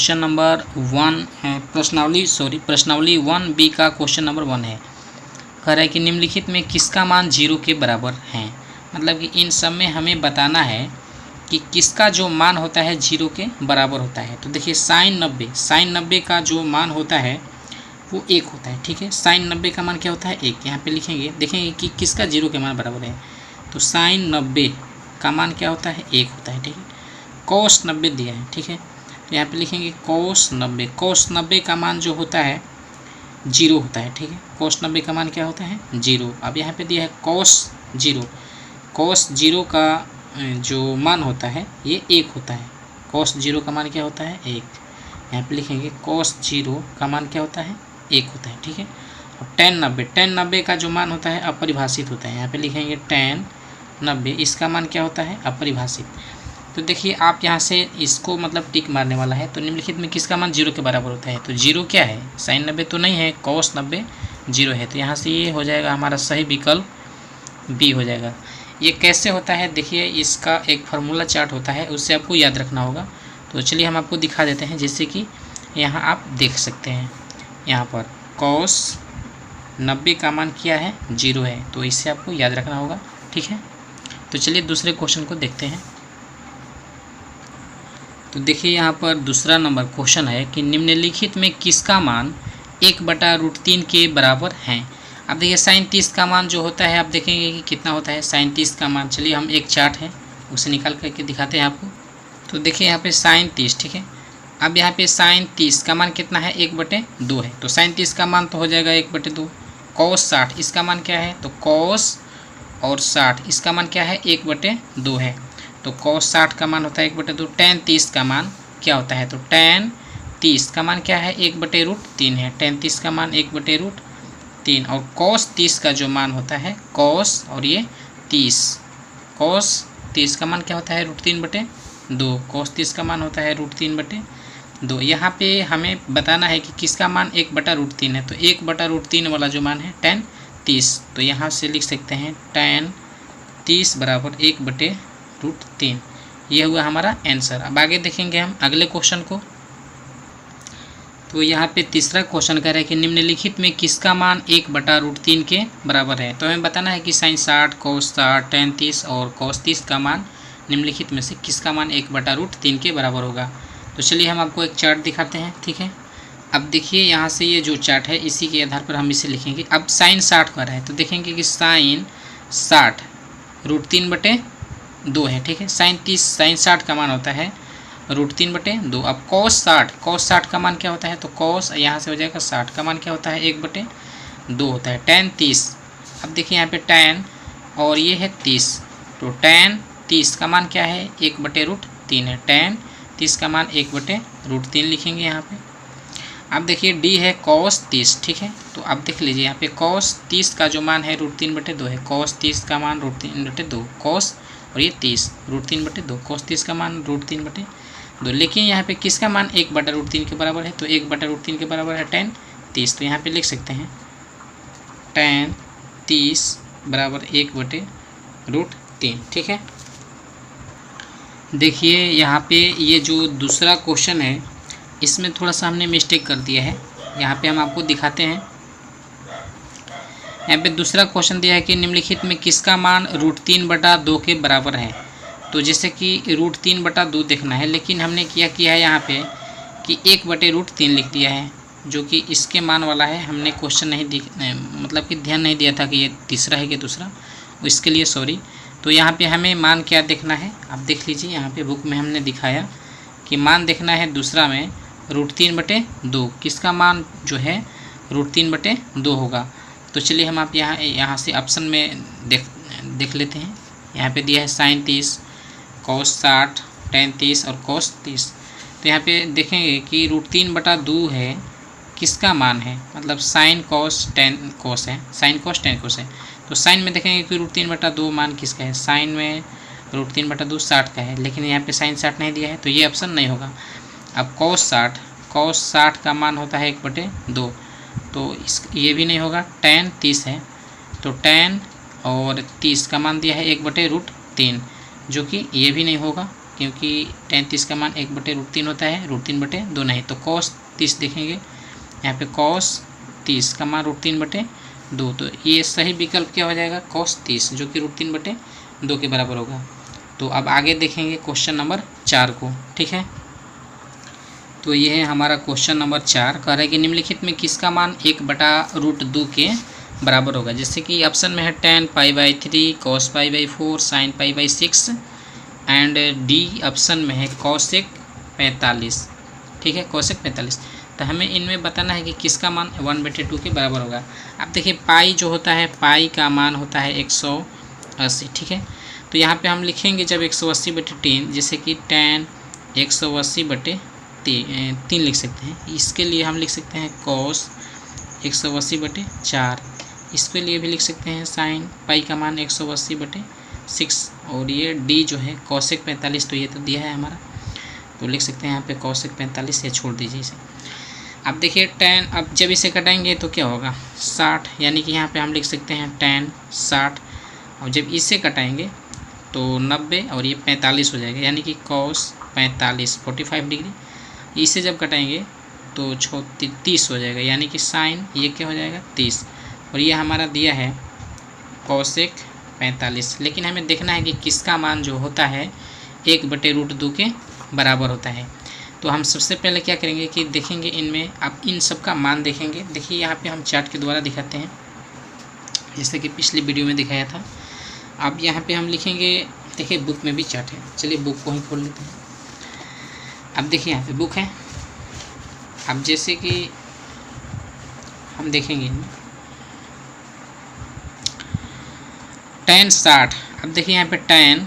Question number 1 है, प्रश्नावली 1B का क्वेश्चन नंबर 1 है। कह रहा है कि निम्नलिखित में किसका मान 0 के बराबर है। मतलब कि इन सब में हमें बताना है कि किसका जो मान होता है 0 के बराबर होता है। तो देखिए साइन 90 का जो मान होता है वो 1 होता है। ठीक है, साइन 90 का मान क्या होता है 1। यहाँ पे लिखेंगे, देखेंगे कि किसका 0 के मान बराबर है। तो साइन 90 का मान क्या होता है 1 होता है। ठीक है, कोस 90 दिया है। ठीक है, तो यहाँ पे लिखेंगे कोस 90 का मान जो होता है 0 होता है। ठीक है, कोस 90 का मान क्या होता है 0। अब यहाँ पे दिया है कोस 0 का जो मान होता है ये 1 होता है। कोस 0 का मान क्या होता है 1। यहाँ पे लिखेंगे कोस 0 का मान क्या होता है 1 होता है। ठीक है, और टेन 90 का जो मान होता है अपरिभाषित होता है। यहाँ पे लिखेंगे टेन 90, इसका मान क्या होता है अपरिभाषित। तो देखिए आप यहाँ से इसको मतलब टिक मारने वाला है। तो निम्नलिखित में किसका मान 0 के बराबर होता है। तो 0 क्या है, साइन 90 तो नहीं है, कॉस 90 0 है। तो यहाँ से ये हो जाएगा हमारा सही विकल्प बी हो जाएगा। ये कैसे होता है, देखिए इसका एक फार्मूला चार्ट होता है, उससे आपको याद रखना होगा। तो चलिए हम आपको दिखा देते हैं, जैसे कि यहाँ आप देख सकते हैं, यहाँ पर कॉस 90 का मान क्या है 0 है। तो इससे आपको याद रखना होगा। ठीक है, तो चलिए दूसरे क्वेश्चन को देखते हैं। तो देखिए यहाँ पर दूसरा नंबर क्वेश्चन है कि निम्नलिखित में किसका मान 1/√3 के बराबर है। अब देखिए साइन 30 का मान जो होता है आप देखेंगे कि कितना होता है साइन 30 का मान। चलिए हम एक चार्ट है उसे निकाल करके दिखाते हैं आपको। तो देखिए यहाँ पे साइन 30, ठीक है, अब यहाँ पे साइन 30 का मान कितना है 1/2 है। तो साइन 30 का मान तो हो जाएगा 1/2। कॉस 60 इसका मान क्या है, तो कॉस और 60 इसका मान क्या है 1/2 है। तो कॉस 60 का मान होता है 1/2। टेन 30 का मान क्या होता है, तो टेन 30 का मान क्या है 1/√3 है। टेन 30 का मान 1/√3। और कॉस 30 का जो मान होता है कॉस और ये 30, कॉस 30 का मान क्या होता है √3/2। कॉस 30 का मान होता है √3/2। यहाँ पे हमें बताना है कि किसका मान 1/√3 है। तो 1/√3 वाला जो मान है टेन 30। तो यहाँ से लिख सकते हैं टेन 30 बराबर 1/√3। यह हुआ हमारा आंसर। अब आगे देखेंगे हम अगले क्वेश्चन को। तो यहाँ पे तीसरा क्वेश्चन कह रहा है कि निम्नलिखित में किसका मान 1/√3 के बराबर है। तो हमें बताना है कि साइन 60, कोस 60, टेन 30 और कोस 30 का मान निम्नलिखित में से किसका मान 1/√3 के बराबर होगा। तो चलिए हम आपको एक चार्ट दिखाते हैं। ठीक है, अब देखिए यहाँ से ये जो चार्ट है इसी के आधार पर हम इसे लिखेंगे। अब साइन 60 का है तो देखेंगे कि साइन 60 √3/2 है। ठीक है, साइन 60 का मान होता है √3/2। अब कॉस 60 का मान क्या होता है, तो कॉस यहाँ से हो जाएगा 60 का मान क्या होता है 1/2 होता है। टेन 30, अब देखिए यहाँ पे टेन और ये है 30, तो टेन 30 का मान क्या है 1/√3 है। टेन 30 का मान 1/√3 लिखेंगे यहाँ पे। अब देखिए डी है कॉस 30। ठीक है, तो अब देख लीजिए यहाँ पे कॉस 30 का जो मान है √3/2 है। कॉस 30 का मान √3/2, कॉस और ये 30 √3/2, कॉस 30 का मान √3/2। लेकिन यहाँ पे किसका मान 1/√3 के बराबर है, तो 1/√3 के बराबर है टेन 30। तो यहाँ पे लिख सकते हैं टेन 30 बराबर 1/√3। ठीक है, देखिए यहाँ पे ये जो दूसरा क्वेश्चन है इसमें थोड़ा सा हमने मिस्टेक कर दिया है। यहाँ पे हम आपको दिखाते हैं। यहाँ पे दूसरा क्वेश्चन दिया है कि निम्नलिखित में किसका मान √3/2 के बराबर है। तो जैसे कि √3/2 देखना है, लेकिन हमने किया है यहाँ पे कि 1/√3 लिख दिया है, जो कि इसके मान वाला है। हमने क्वेश्चन नहीं मतलब कि ध्यान नहीं दिया था कि ये तीसरा है कि दूसरा, इसके लिए सॉरी। तो यहाँ पे हमें मान क्या देखना है, आप देख लीजिए यहाँ पे बुक में हमने दिखाया कि मान देखना है दूसरा में √3/2, किसका मान जो है √3/2 होगा। तो चलिए हम आप यहाँ से ऑप्शन में देख लेते हैं। यहाँ पे दिया है साइन 30, कॉस 60, टेन 30 और कॉस 30। तो यहाँ पे देखेंगे कि √3/2 है, किसका मान है, मतलब साइन कॉस टेन कॉस है, साइन कॉस टेन कॉस है। तो साइन में देखेंगे कि √3/2 मान किसका है, साइन में √3/2 60 का है, लेकिन यहाँ पे साइन 60 नहीं दिया है तो ये ऑप्शन नहीं होगा। अब कॉस 60 का मान होता है 1/2, तो ये भी नहीं होगा। टेन 30 है, तो टेन और 30 का मान दिया है 1/√3, जो कि ये भी नहीं होगा, क्योंकि tan 30 का मान 1/√3 होता है, √3/2 नहीं। तो cos 30 देखेंगे यहाँ पे cos 30 का मान √3/2, तो ये सही विकल्प क्या हो जाएगा cos 30, जो कि √3/2 के बराबर होगा। तो अब आगे देखेंगे क्वेश्चन नंबर 4 को, ठीक है। तो ये है हमारा क्वेश्चन नंबर 4, कह रहा है कि निम्नलिखित में किसका मान 1/√2 के बराबर होगा। जैसे कि ऑप्शन में है tan π/3, cos π/4, sin π/6 and D option में है cosec 45, ठीक है, cosec 45। तो हमें इनमें बताना है कि किसका मान 1/2 के बराबर होगा। अब देखिए पाई जो होता है, पाई का मान होता है 180, ठीक है। तो यहाँ पे हम लिखेंगे जब 180/3, जैसे कि tan 180/3 लिख सकते हैं। इसके लिए हम लिख सकते हैं cos 180/4, इसके लिए भी लिख सकते हैं sin पाई का मान 180/6, और ये d जो है cosec 45, तो ये तो दिया है हमारा, तो लिख सकते हैं यहाँ पे cosec 45, या छोड़ दीजिए इसे। अब देखिए tan, अब जब इसे कटाएंगे तो क्या होगा 60, यानी कि यहाँ पे हम लिख सकते हैं tan 60, और जब इसे कटाएंगे तो 90 और ये 45 हो जाएगा, यानी कि cos 45 45 डिग्री। इसे जब कटाएंगे तो 30 हो जाएगा, यानी कि साइन ये क्या हो जाएगा 30, और ये हमारा दिया है cosec 45। लेकिन हमें देखना है कि किसका मान जो होता है 1/√2 के बराबर होता है। तो हम सबसे पहले क्या करेंगे कि देखेंगे इनमें, आप इन सब का मान देखेंगे। देखिए यहाँ पे हम चार्ट के द्वारा दिखाते हैं, जैसे कि पिछली वीडियो में दिखाया था। अब यहाँ पे हम लिखेंगे, देखिए बुक में भी चार्ट है, चलिए बुक को ही खोल लेते हैं। अब देखिए यहाँ पे बुक है। अब जैसे कि हम देखेंगे tan 60, अब देखिए यहाँ पे tan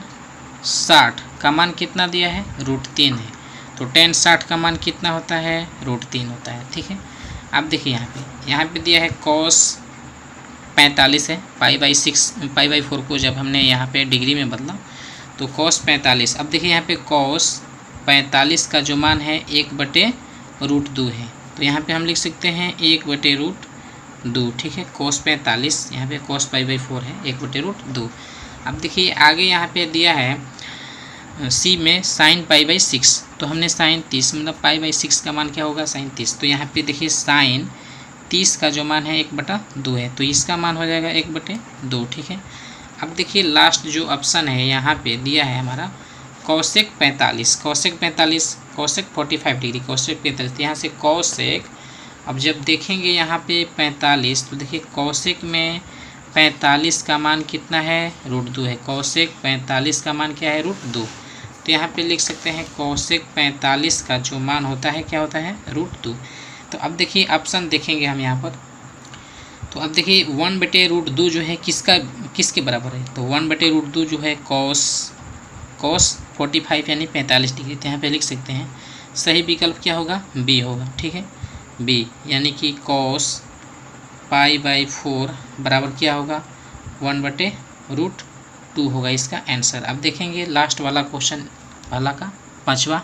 60 का मान कितना दिया है √3 है, तो tan 60 का मान कितना होता है √3 होता है, ठीक है। अब देखिए यहाँ पे दिया है cos 45 है, π/4 को जब हमने यहाँ पे डिग्री में बदला तो cos 45। अब देखिए यहाँ पे cos 45 का जो मान है 1/√2 है, तो यहाँ पे हम लिख सकते हैं 1/√2, ठीक है। cos 45 यहाँ पे cos π/4 है 1/√2। अब देखिए आगे यहाँ पे दिया है सी में sin π/6, तो हमने sin 30 मतलब π/6 का मान क्या होगा sin 30, तो यहाँ पे देखिए sin 30 का जो मान है 1/2 है, तो इसका मान हो जाएगा 1/2, ठीक है। अब देखिए लास्ट जो ऑप्शन है यहाँ पे दिया है हमारा cosec 45, cosec 45, cosec 45 degree, cosec 45, यहाँ से cosec, अब जब देखेंगे यहाँ पे 45, तो देखिए cosec में 45 का मान कितना है √2 है, cosec 45 का मान क्या है √2, तो यहाँ पे लिख सकते हैं cosec 45 का जो मान होता है क्या होता है √2। तो अब देखिए ऑप्शन देखेंगे हम यहाँ पर, तो अब देखिए 1/√2 जो है किसके बराबर है, तो 1/√2 जो है cos 45 यानी 45 डिग्री, तो यहाँ पे लिख सकते हैं सही विकल्प क्या होगा बी होगा, ठीक है, बी, यानी कि cos π/4 बराबर क्या होगा 1/√2 होगा इसका आंसर। अब देखेंगे लास्ट वाला क्वेश्चन वाला का 5वां।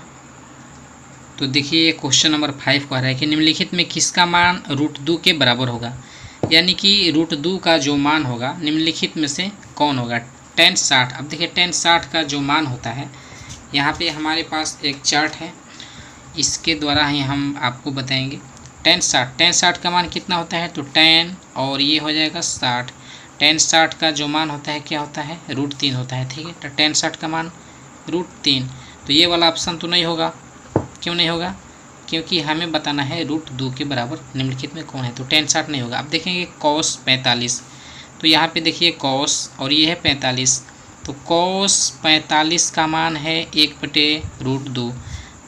तो देखिए ये क्वेश्चन नंबर 5 कह रहा है कि निम्नलिखित में किसका मान √2 के बराबर होगा, यानी कि √2 का जो मान होगा निम्नलिखित में से कौन होगा। tan 60, अब देखिए tan 60 का जो मान होता है, यहाँ पे हमारे पास एक चार्ट है, इसके द्वारा ही हम आपको बताएंगे। tan 60 का मान कितना होता है, तो tan और ये हो जाएगा 60, tan 60 का जो मान होता है क्या होता है √3 होता है, ठीक है। तो tan 60 का मान √3, तो ये वाला ऑप्शन तो नहीं होगा, क्यों नहीं होगा, क्योंकि हमें बताना है √2 के बराबर निम्नलिखित में कौन है, तो tan 60 नहीं होगा। अब देखेंगे cos 45, तो यहाँ पे देखिए cos और ये है 45, तो cos 45 का मान है 1/√2,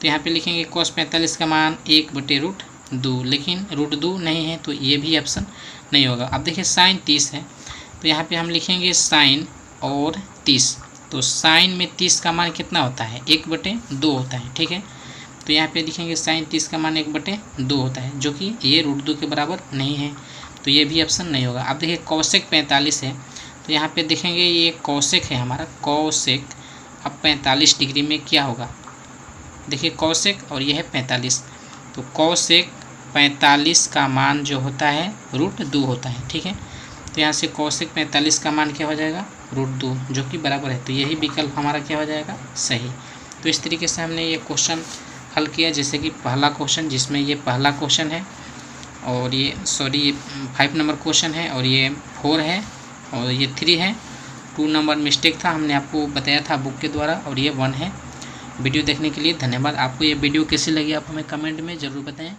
तो यहाँ पे लिखेंगे cos 45 का मान 1/√2, लेकिन √2 नहीं है, तो ये भी ऑप्शन नहीं होगा। अब देखिए sin 30 है, तो यहाँ पे हम लिखेंगे sin और 30, तो sin में 30 का मान कितना होता है 1/2 होता है, ठीक है। तो यहाँ पे लिखेंगे sin 30 का मान 1/2 होता है, जो कि ये √2 के बराबर नहीं है, तो ये भी ऑप्शन नहीं होगा। अब देखिए cosec 45 है, तो यहाँ पे देखेंगे ये cosec है हमारा cosec, अब 45 डिग्री में क्या होगा, देखिए cosec और ये है 45, तो cosec 45 का मान जो होता है √2 होता है, ठीक है। तो यहाँ से cosec 45 का मान क्या हो जाएगा √2, जो कि बराबर है, तो यही विकल्प हमारा क्या हो जाएगा सही। तो इस तरीके से हमने ये क्वेश्चन हल किया। जैसे कि पहला क्वेश्चन, जिसमें ये पहला क्वेश्चन है और ये 5 नंबर क्वेश्चन है और ये 4 है और ये 3 है। 2 नंबर मिस्टेक था, हमने आपको बताया था बुक के द्वारा, और ये 1 है। वीडियो देखने के लिए धन्यवाद। आपको ये वीडियो कैसी लगी आप हमें कमेंट में ज़रूर बताएं।